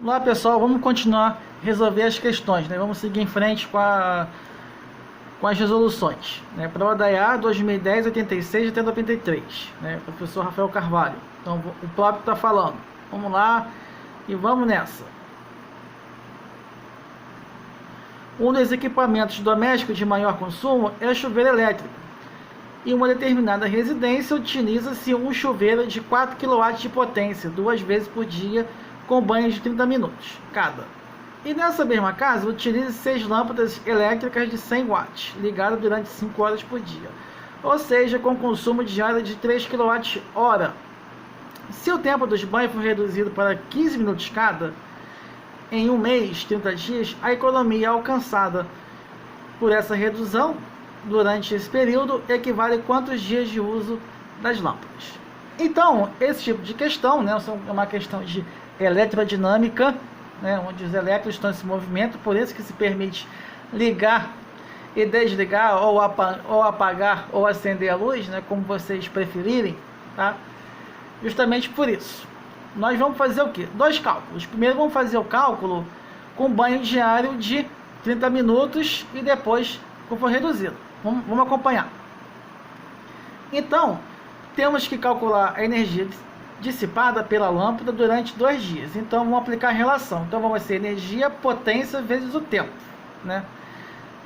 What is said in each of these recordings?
Lá, pessoal, vamos continuar a resolver as questões, né? Vamos seguir em frente com as resoluções, né? Prova da EA 2010, 86 até 93, né? Professor Rafael Carvalho. Então, o próprio está falando. Vamos lá e vamos nessa. Um dos equipamentos domésticos de maior consumo é o chuveiro elétrico. Em uma determinada residência, utiliza-se um chuveiro de 4 kW de potência, 2 vezes por dia, com banho de 30 minutos cada. E nessa mesma casa, utiliza 6 lâmpadas elétricas de 100 watts, ligadas durante 5 horas por dia, ou seja, com consumo diário de 3 kWh. Se o tempo dos banhos for reduzido para 15 minutos cada, em um mês, 30 dias, a economia alcançada por essa redução durante esse período equivale a quantos dias de uso das lâmpadas. Então, esse tipo de questão, né, é uma questão de eletrodinâmica, né, onde os elétrons estão em esse movimento, por isso que se permite ligar e desligar, ou apagar ou acender a luz, né, como vocês preferirem, tá? Justamente por isso. Nós vamos fazer o quê? 2 cálculos. Primeiro vamos fazer o cálculo com banho diário de 30 minutos e depois como for reduzido. Vamos acompanhar. Então, temos que calcular a energia dissipada pela lâmpada durante 2 dias. Então, vamos aplicar a relação. Então, vai ser energia, potência vezes o tempo, né?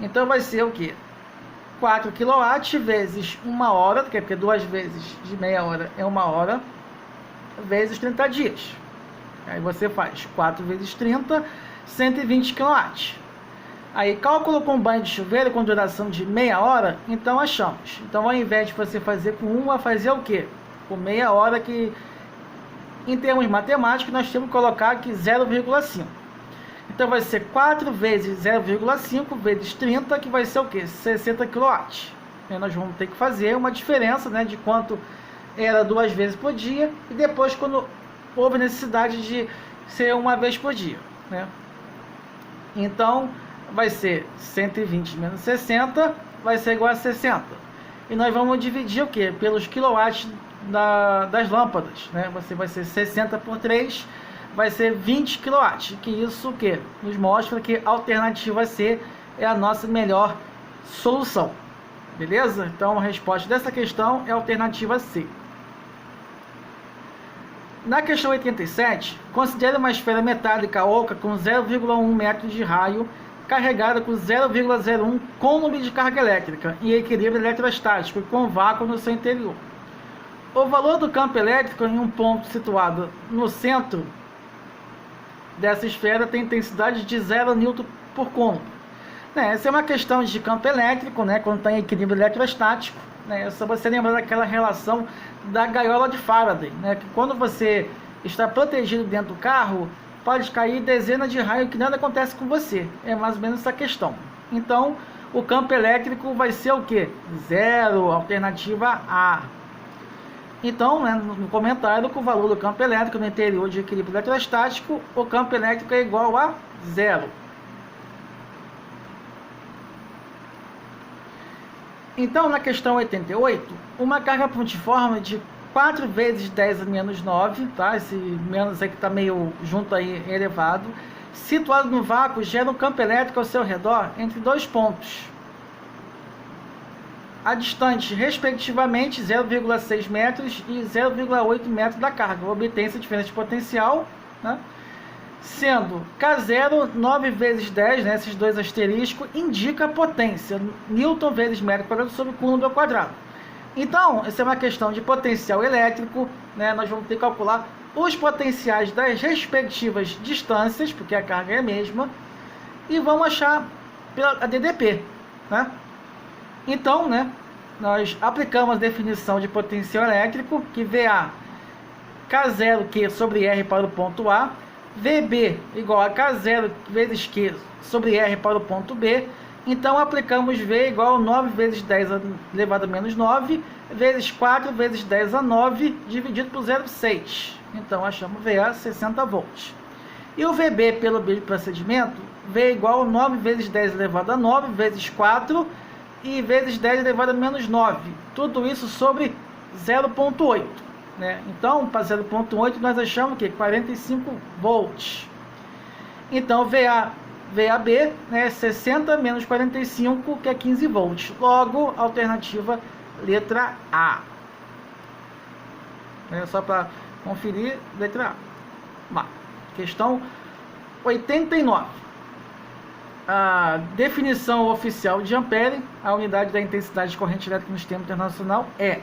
Então, vai ser o quê? 4 kW vezes 1 hora, porque 2 vezes de meia hora é 1 hora, vezes 30 dias. Aí você faz 4 vezes 30, 120 kW. Aí, cálculo com banho de chuveiro com duração de meia hora, então achamos. Então, ao invés de você fazer com 1, vai fazer o quê? Com meia hora, que em termos matemáticos nós temos que colocar aqui 0,5. Então, vai ser 4 vezes 0,5 vezes 30, que vai ser o quê? 60 kW. E nós vamos ter que fazer uma diferença, né, de quanto era 2 vezes por dia, e depois quando houve necessidade de ser 1 vez por dia, né? Então, vai ser 120 menos 60, vai ser igual a 60. E nós vamos dividir o quê? Pelos quilowatts das lâmpadas, né? Você vai ser 60 por 3, vai ser 20 kW. Que isso o quê? Nos mostra que a alternativa C é a nossa melhor solução. Beleza? Então a resposta dessa questão é a alternativa C. Na questão 87, considere uma esfera metálica oca com 0,1 metro de raio carregada com 0,01 coulomb de carga elétrica em equilíbrio eletrostático e com vácuo no seu interior. O valor do campo elétrico em um ponto situado no centro dessa esfera tem intensidade de 0 N por coulomb. Essa é uma questão de campo elétrico, né, quando está em equilíbrio eletrostático. É só você lembrar daquela relação da gaiola de Faraday, né, que quando você está protegido dentro do carro, pode cair dezenas de raios que nada acontece com você. É mais ou menos essa questão. Então, o campo elétrico vai ser o quê? 0, alternativa A. Então, né, no comentário, com o valor do campo elétrico no interior de equilíbrio eletrostático, o campo elétrico é igual a 0. Então, na questão 88, uma carga pontiforme de 4 vezes 10 a menos 9, tá? Esse menos aí que está meio junto aí, elevado, situado no vácuo, gera um campo elétrico ao seu redor entre 2 pontos, a distante, respectivamente, 0,6 metros e 0,8 metros da carga. Obtém essa diferença de potencial, né? Sendo K0, 9 vezes 10, né, esses dois asteriscos, indica a potência, Newton vezes metro quadrado sobre coulomb ao quadrado. Então, essa é uma questão de potencial elétrico, né? Nós vamos ter que calcular os potenciais das respectivas distâncias, porque a carga é a mesma, e vamos achar a DDP, né? Então, né, nós aplicamos a definição de potencial elétrico, que VA K0 Q sobre R para o ponto A, VB igual a K0 vezes Q sobre R para o ponto B. Então, aplicamos V igual a 9 vezes 10 elevado a menos 9, vezes 4 vezes 10 a 9, dividido por 0,6. Então, achamos VA 60 volts. E o VB pelo mesmo procedimento, V igual a 9 vezes 10 elevado a 9, vezes 4, e vezes 10 elevado a menos 9. Tudo isso sobre 0,8. Né? Então, para 0,8, nós achamos que 45 volts. Então, VAB, né, 60 menos 45, que é 15 volts. Logo, alternativa letra A. Só para conferir, letra A. Questão 89. A definição oficial de ampere, a unidade da intensidade de corrente elétrica no sistema internacional, é: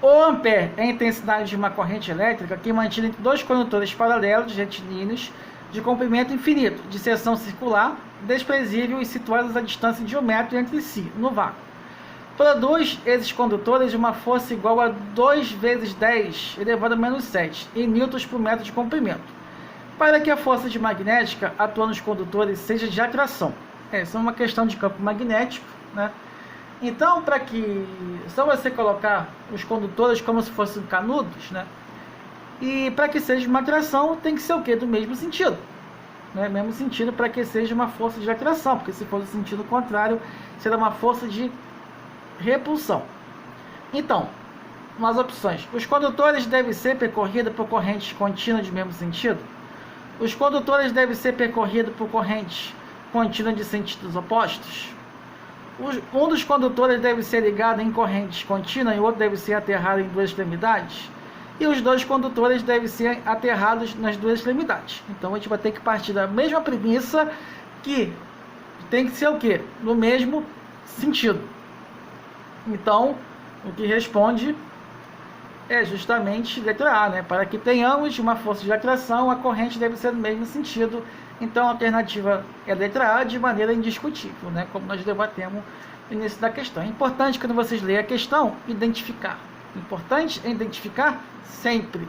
o ampere é a intensidade de uma corrente elétrica que mantém entre dois condutores paralelos retilíneos de comprimento infinito, de seção circular, desprezível e situados a distância de 1 metro entre si, no vácuo. Produz esses condutores uma força igual a 2 vezes 10 elevado a menos 7 em newtons por metro de comprimento, para que a força de magnética atuando nos condutores seja de atração. Essa é uma questão de campo magnético, né? Então, para que só você colocar os condutores como se fossem canudos, né? E para que seja uma atração, tem que ser o quê? Do mesmo sentido, né? Mesmo sentido para que seja uma força de atração, porque se for no sentido contrário, será uma força de repulsão. Então, nas opções: os condutores devem ser percorridos por correntes contínuas de mesmo sentido. Os condutores devem ser percorridos por correntes contínuas de sentidos opostos. Um dos condutores deve ser ligado em correntes contínuas e o outro deve ser aterrado em duas extremidades. E os dois condutores devem ser aterrados nas duas extremidades. Então a gente vai ter que partir da mesma premissa, que tem que ser o quê? No mesmo sentido. Então, o que responde é justamente letra A, né? Para que tenhamos uma força de atração, a corrente deve ser no mesmo sentido. Então, a alternativa é letra A, de maneira indiscutível, né? Como nós debatemos no início da questão. É importante, quando vocês leem a questão, identificar. Importante é identificar sempre.